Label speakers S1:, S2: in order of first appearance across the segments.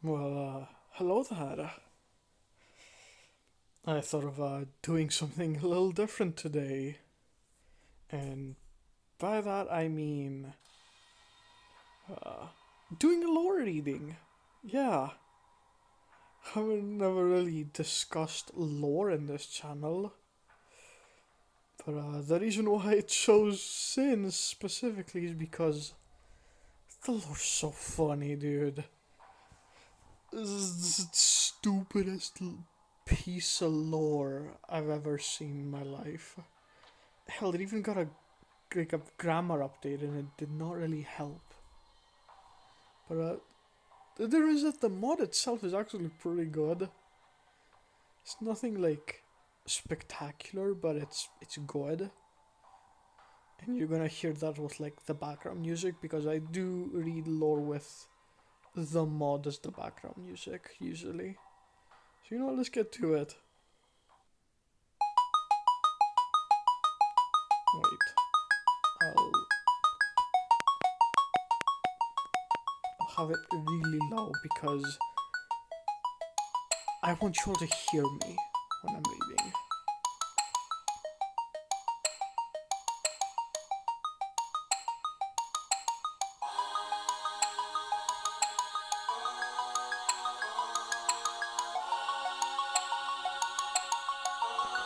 S1: Hello there. I thought of doing something a little different today, and by that I mean uh, doing a lore reading. Yeah, I've never really discussed lore in this channel, but the reason why I chose Sin specifically is because the lore's so funny, dude. This is the stupidest piece of lore I've ever seen in my life. Hell, it even got a grammar update and it did not really help. But there is that the mod itself is actually pretty good. It's nothing like spectacular, but it's good. And you're gonna hear that with like the background music because I do read lore with the mod as the background music usually. So let's get to it. Wait, I'll have it really low because I want you all to hear me when I'm reading.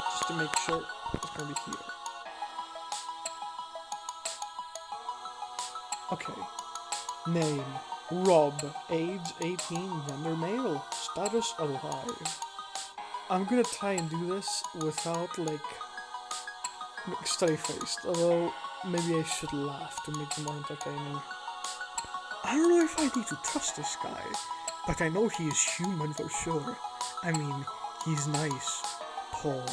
S1: Just to make sure it's gonna be here. Okay. Name Rob. Age 18. Gender male. Status alive. I'm gonna try and do this without like straight faced, although maybe I should laugh to make it more entertaining. I don't know if I need to trust this guy, but I know he is human for sure. I mean, he's nice, tall,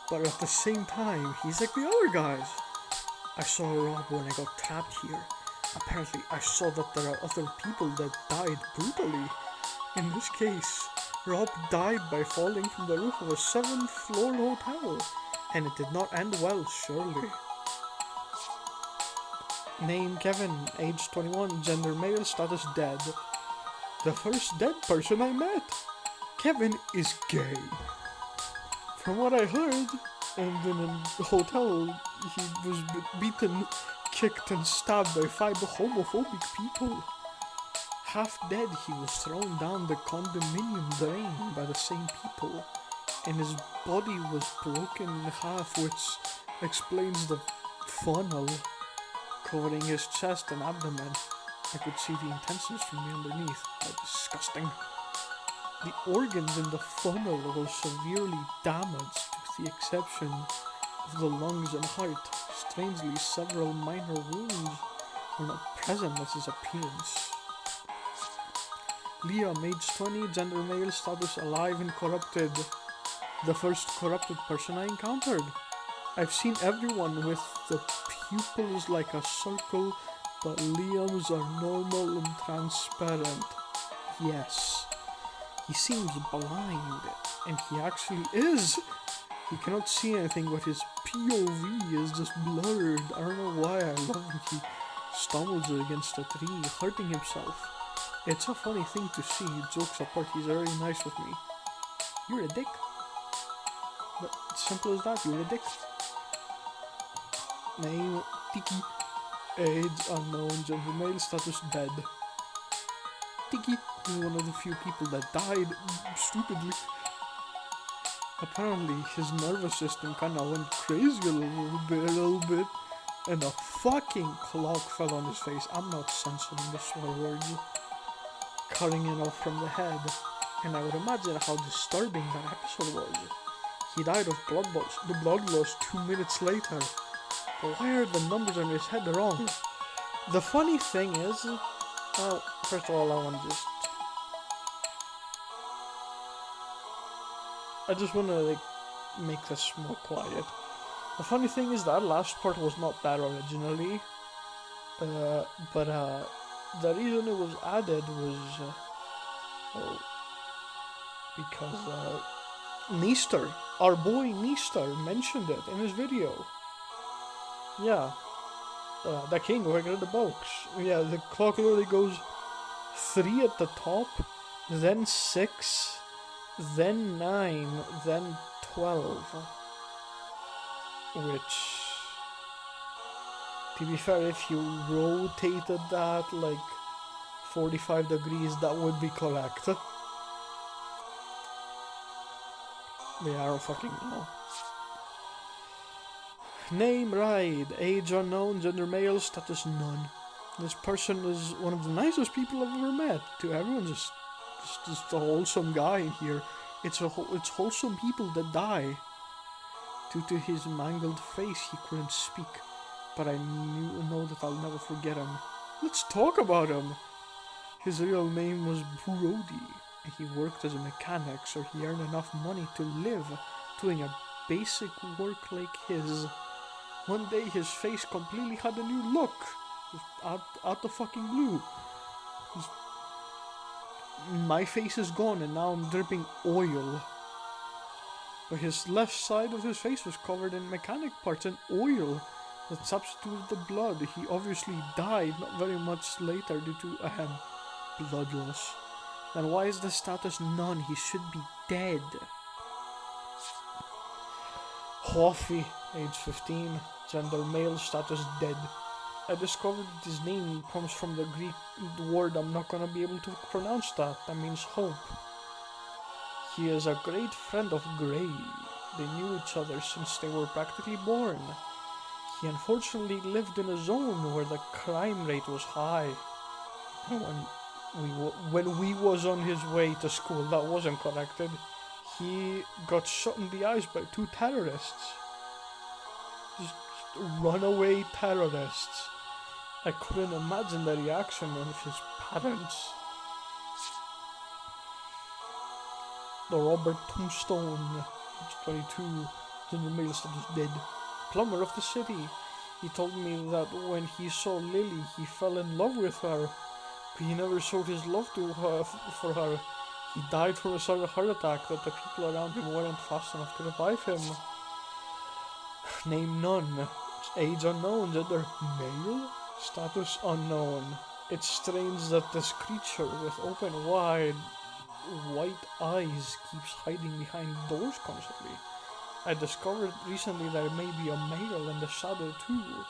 S1: but at the same time, he's like the other guys. I saw Rob when I got trapped here. Apparently, I saw that there are other people that died brutally. In this case, Rob died by falling from the roof of a 7th-floor hotel, and it did not end well, surely. Name Kevin, age 21, gender male, status dead. The first dead person I met. Kevin is gay. From what I heard, and in a hotel, he was beaten, kicked, and stabbed by 5 homophobic people. Half dead, he was thrown down the condominium drain by the same people, and his body was broken in half, which explains the funnel covering his chest and abdomen. I could see the intestines from the underneath. How disgusting. The organs in the funnel were severely damaged, with the exception of the lungs and heart. Strangely, several minor wounds were not present at his appearance. Liam, age 20, gender male, status alive and corrupted. The first corrupted person I encountered. I've seen everyone with the pupils like a circle, but Liam's are normal and transparent. Yes, he seems blind, and he actually is. He cannot see anything, but his POV is just blurred. I don't know why. I love when he stumbles against a tree, hurting himself. It's a funny thing to see. Jokes apart, he's very nice with me. You're a dick. But simple as that, you're a dick. Name Tiki. Age unknown, gender male, status dead. Tiki is one of the few people that died stupidly. Apparently his nervous system kinda went crazy a little bit, and a fucking clock fell on his face. I'm not censoring the swear words. Cutting it off from the head, and I would imagine how disturbing that episode was. He died of blood loss 2 minutes later. But why are the numbers on his head wrong? The funny thing is, well, first of all, I just wanna like make this more quiet. The funny thing is that last part was not there originally, but the reason it was added was because Neaster, our boy Neaster, mentioned it in his video. Yeah, the king of Incredibox. Yeah, the clock literally goes 3 at the top, then 6, then 9, then 12. Which, to be fair, if you rotated that like 45 degrees, that would be correct. They are fucking know. Name right, age unknown, gender male, status none. This person is one of the nicest people I've ever met. To everyone, just a wholesome guy in here. It's wholesome people that die. Due to his mangled face, he couldn't speak, but I know that I'll never forget him. Let's talk about him. His real name was Brody. He worked as a mechanic, so he earned enough money to live, doing a basic work like his. One day his face completely had a new look. Out the fucking blue. My face is gone and now I'm dripping oil. But his left side of his face was covered in mechanic parts and oil that substituted the blood. He obviously died not very much later due to blood loss. Then why is the status none? He should be dead. Hoffy, age 15, gender male, status dead. I discovered that his name comes from the Greek word I'm not gonna be able to pronounce that means hope. He is a great friend of Gray. They knew each other since they were practically born. He unfortunately lived in a zone where the crime rate was high. And when we was on his way to school, that wasn't corrected. He got shot in the eyes by 2 terrorists. Just runaway terrorists. I couldn't imagine the reaction of his parents. The Robert Tombstone, age 22, gender male, status dead. Plumber of the city. He told me that when he saw Lily, he fell in love with her. But he never showed his love to her for her. He died from a sudden heart attack that the people around him weren't fast enough to revive him. Name none. Age unknown. Gender male. Status unknown. It's strange that this creature with open wide white eyes keeps hiding behind doors constantly. I discovered recently there may be a male in the shadow too,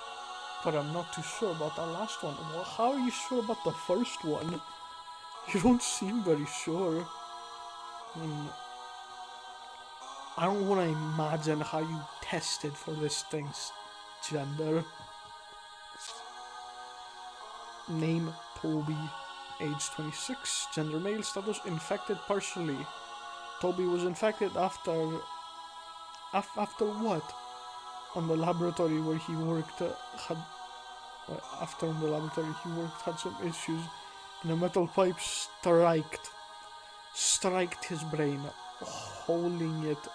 S1: but I'm not too sure about the last one. Well, how are you sure about the first one? You don't seem very sure. I don't want to imagine how you tested for this thing's gender. Name Toby, age 26, gender male, status infected partially. Toby was infected after what? On the laboratory where he worked had some issues, and a metal pipe striked his brain, holding it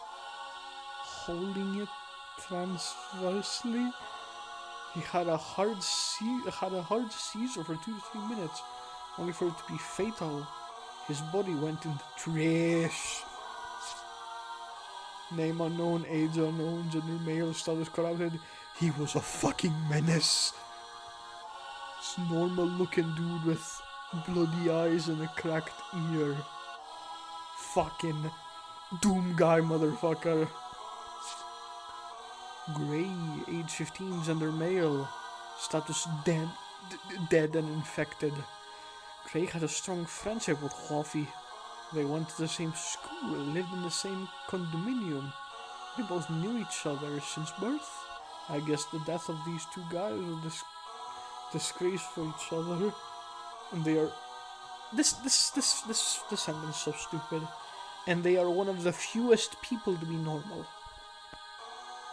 S1: transversely. He had a hard seizure for 2 to 3 minutes, only for it to be fatal. His body went into trash. Name unknown, age unknown, gender male, status corrupted. He was a fucking menace. This normal looking dude with bloody eyes and a cracked ear. Fucking Doom guy, motherfucker. Gray, age 15, gender male, status dead and infected. Craig had a strong friendship with Hoffy. They went to the same school, lived in the same condominium. They both knew each other since birth. I guess the death of these 2 guys was disgrace for each other. And they are... This sentence is so stupid. And they are one of the fewest people to be normal.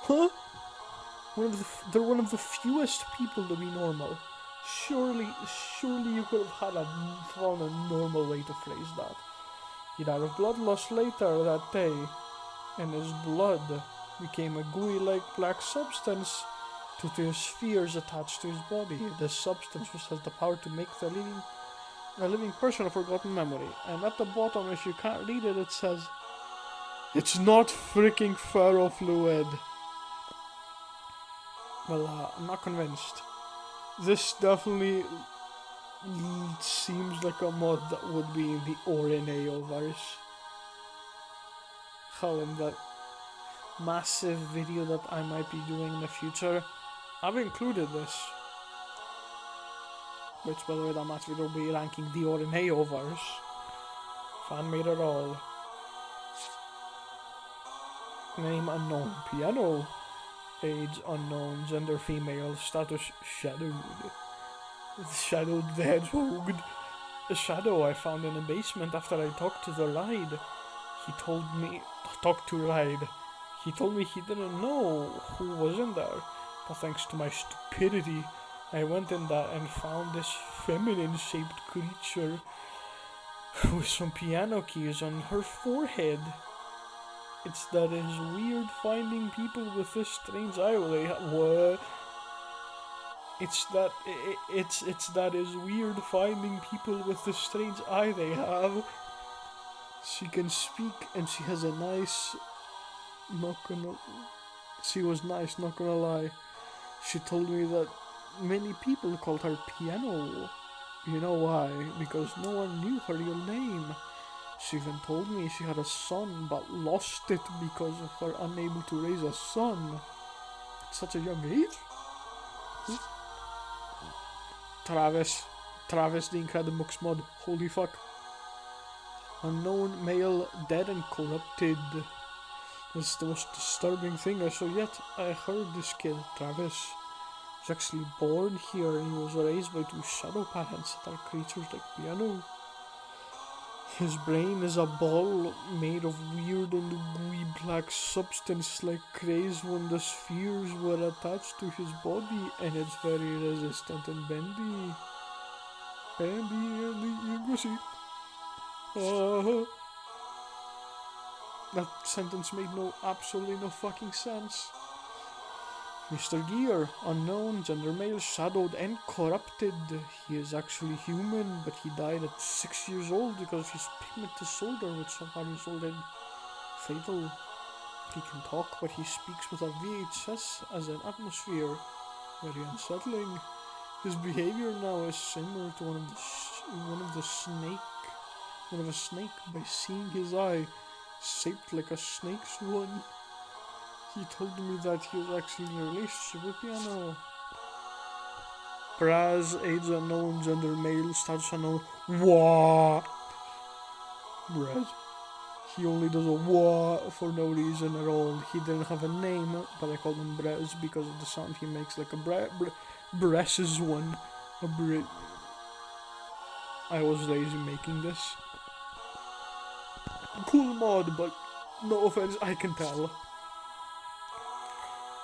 S1: Huh? They're one of the fewest people to be normal. Surely you could have found a normal way to phrase that. He died of blood loss later that day, and his blood became a gooey-like black substance due to his spheres attached to his body. This substance has the power to make a living person a forgotten memory. And at the bottom, if you can't read it, it says, "It's not freaking ferrofluid." Well, I'm not convinced. This definitely seems like a mod that would be in the Orinaoverse. How in that massive video that I might be doing in the future, I've included this. Which, by the way, that massive video will be ranking the Orinaoverse. Fan made it all. Name unknown. Piano. Age unknown. Gender female. Status shadowed. Shadowed the hedgehog. A shadow I found in a basement after I talked to the ride. He told me... Talked to ride. He told me he didn't know who was in there. But thanks to my stupidity, I went in there and found this feminine-shaped creature with some piano keys on her forehead. It's that is weird finding people with this strange eye. What? It's that is weird finding people with the strange eye they have. She can speak and she has a nice... She was nice, not gonna lie. She told me that many people called her Piano. You know why? Because no one knew her real name. She even told me she had a son but lost it because of her unable to raise a son at such a young age. Travis, the Incredibox mod. Holy fuck. Unknown male dead and corrupted. That's the most disturbing thing I saw yet. I heard this kid, Travis, was actually born here and he was raised by two shadow parents that are creatures like Piano. His brain is a ball made of weird and gooey black substance like craze when the spheres were attached to his body, and it's very resistant and bendy. You go see. That sentence made absolutely no fucking sense. Mr. Gear, unknown, gender male, shadowed and corrupted. He is actually human, but he died at 6 years old because his pigment disorder, which somehow resulted fatal. He can talk, but he speaks with a VHS as an atmosphere. Very unsettling. His behavior now is similar to one of a snake by seeing his eye shaped like a snake's one. He told me that he was actually in a relationship with Piano. Braz, age unknown, gender male, status unknown. What? Braz. He only does a what for no reason at all. He didn't have a name, but I called him Braz because of the sound he makes, like a Brez's one. I was lazy making this. Cool mod, but no offense, I can tell.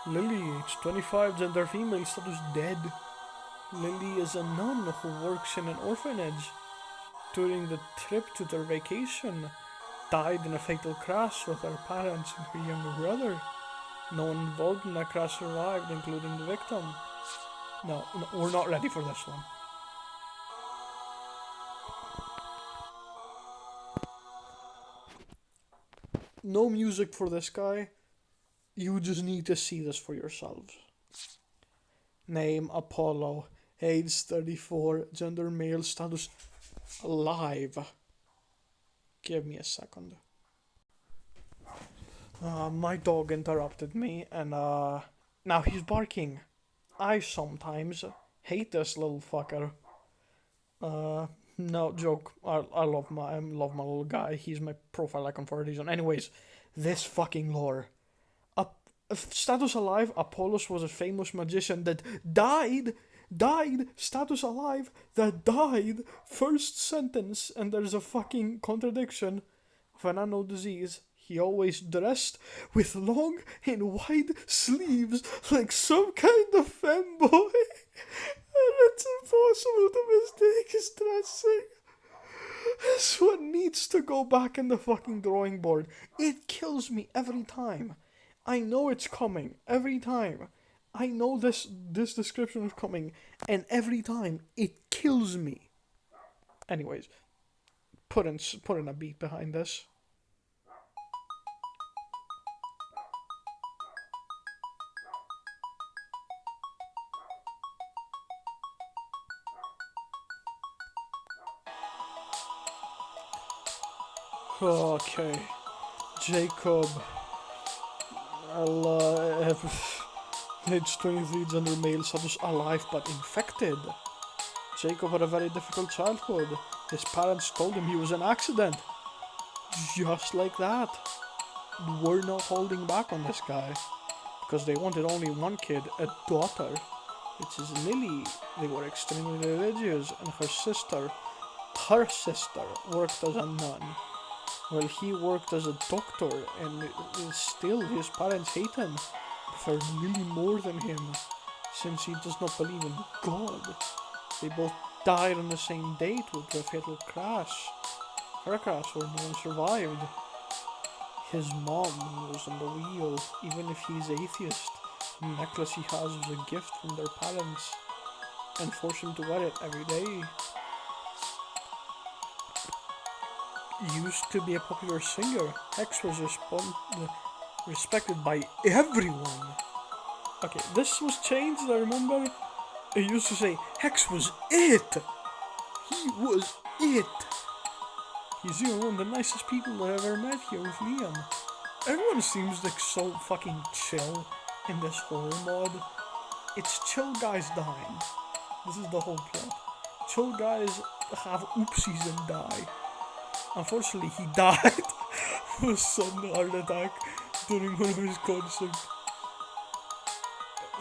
S1: Lily, age 25, gender female, status dead. Lily is a nun who works in an orphanage. During the trip to their vacation, died in a fatal crash with her parents and her younger brother. No one involved in that crash survived, including the victim. No, we're not ready for this one. No music for this guy. You just need to see this for yourselves. Name Apollo. Age 34. Gender male. Status alive. Give me a second. My dog interrupted me and now he's barking. I sometimes hate this little fucker. No joke. I love my little guy. He's my profile icon for a reason. Anyways, this fucking lore. Status alive, Apollos was a famous magician that died, status alive, that died, first sentence, and there's a fucking contradiction of an unknown disease. He always dressed with long and wide sleeves like some kind of femboy, and it's impossible to mistake his dressing. This one needs to go back in the fucking drawing board. It kills me every time. I know it's coming every time. I know this description is coming, and every time it kills me. Anyways, put in a beat behind this. Okay. Jacob. Uh, age 23, gender male, status alive but infected. Jacob had a very difficult childhood. His parents told him he was an accident. Just like that. We're not holding back on this guy. Because they wanted only one kid, a daughter, which is Lily. They were extremely religious, and her sister worked as a nun, while he worked as a doctor, and still his parents hate him, prefer Lily more than him, since he does not believe in God. They both died on the same date with a fatal crash. Car crash where no one survived. His mom was on the wheel, even if he's atheist. The necklace he has was a gift from their parents and force him to wear it every day. Used to be a popular singer, Hex was respected by everyone. Okay, this was changed, I remember. It used to say, Hex was it! He was it! He's one of the nicest people I've ever met here with Liam. Everyone seems like so fucking chill in this horror mod. It's chill guys dying. This is the whole plot. Chill guys have oopsies and die. Unfortunately, he died of a sudden heart attack during one of his concerts.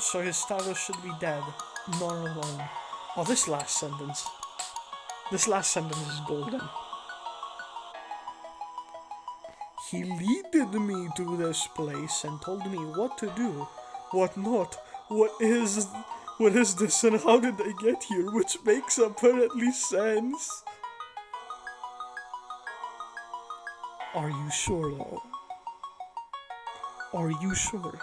S1: So his status should be dead, not alone. Oh, this last sentence. This last sentence is golden. He leaded me to this place and told me what to do, what not, what is this and how did I get here, which makes apparently sense. Are you sure though? Are you sure?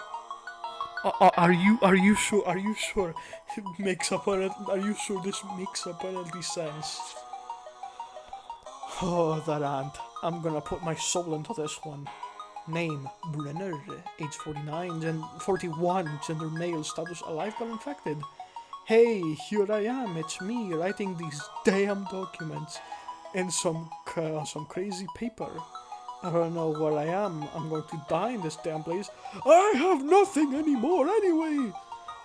S1: Are you sure? Are you sure? It makes apparently. Are you sure this makes apparently sense? Oh, that ant. I'm gonna put my soul into this one. Name Brenner, age 49, 41, gender male, status alive but infected. Hey, here I am. It's me writing these damn documents in some crazy paper. I don't know where I am. I'm going to die in this damn place. I have nothing anymore anyway.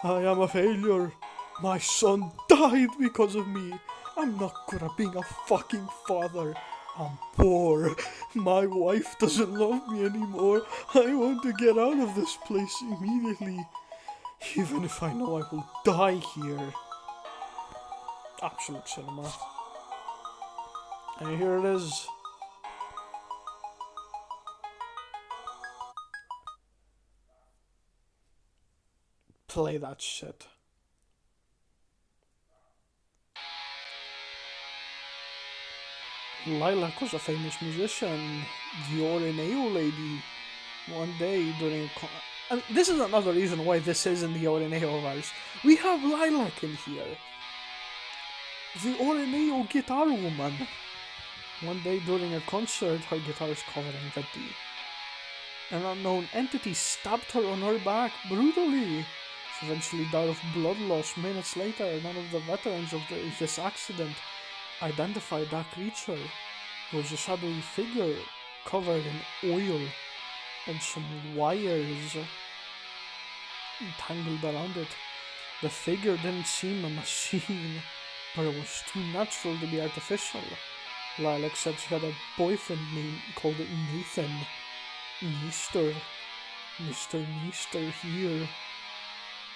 S1: I am a failure. My son died because of me. I'm not good at being a fucking father. I'm poor. My wife doesn't love me anymore. I want to get out of this place immediately. Even if I know I will die here. Absolute cinema. And here it is. Play that shit. Lilac was a famous musician, the Orineo lady. One day during and this is another reason why this isn't the Orineo verse. We have Lilac in here. The Orineo guitar woman. One day during a concert, her guitar is covered in blood. An unknown entity stabbed her on her back brutally. She eventually died of blood loss minutes later. None of the veterans of this accident identified that creature. It was a shadowy figure covered in oil and some wires tangled around it. The figure didn't seem a machine, but it was too natural to be artificial. Lilac said she had a boyfriend called Nathan. Mr. Meester here,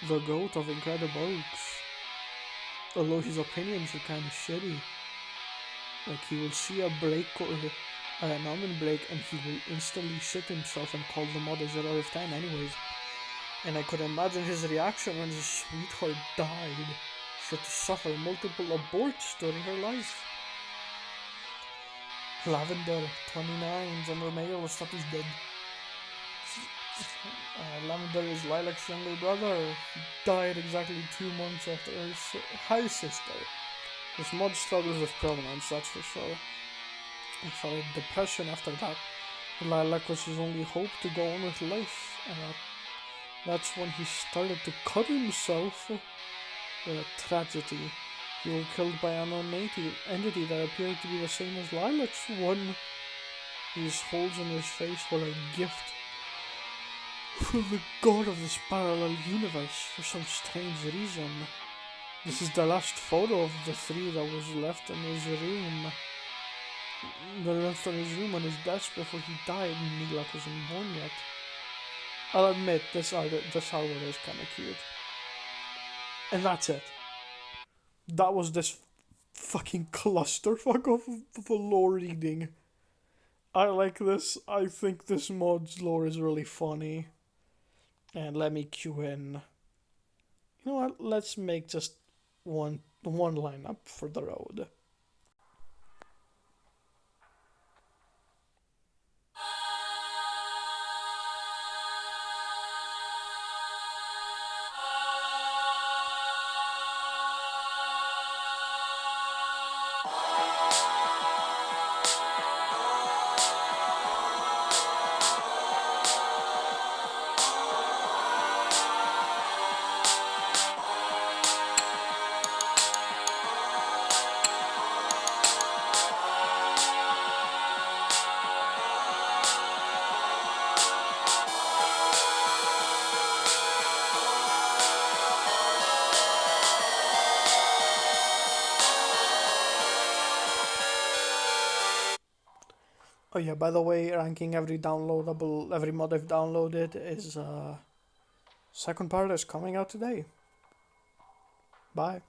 S1: the goat of Incredibox. Although his opinions are kind of shitty. Like, he will see a break or an almond break and he will instantly shit himself and call the mod a 0 out of 10 anyways. And I could imagine his reaction when his sweetheart died. She had to suffer multiple aborts during her life. Lavender, 29, gender male, status dead. Lavender is Lilac's younger brother. He died exactly 2 months after her sister. This mod struggles with provenance, that's for sure. He felt depression after that. Lilac was his only hope to go on with life, and that's when he started to cut himself. What a tragedy. You were killed by an unknown entity that appeared to be the same as Lilac's one. He just holds on his face what a gift from the god of this parallel universe for some strange reason. This is the last photo of the three that was left in his room. They left in his room on his desk before he died, and Milak wasn't born yet. I'll admit, this artwork is kinda cute. And that's it. That was this fucking clusterfuck of a lore reading. I like this. I think this mod's lore is really funny. And let me cue in. You know what? Let's make just one lineup for the road. Oh yeah, by the way, ranking every mod I've downloaded is second part is coming out today. Bye.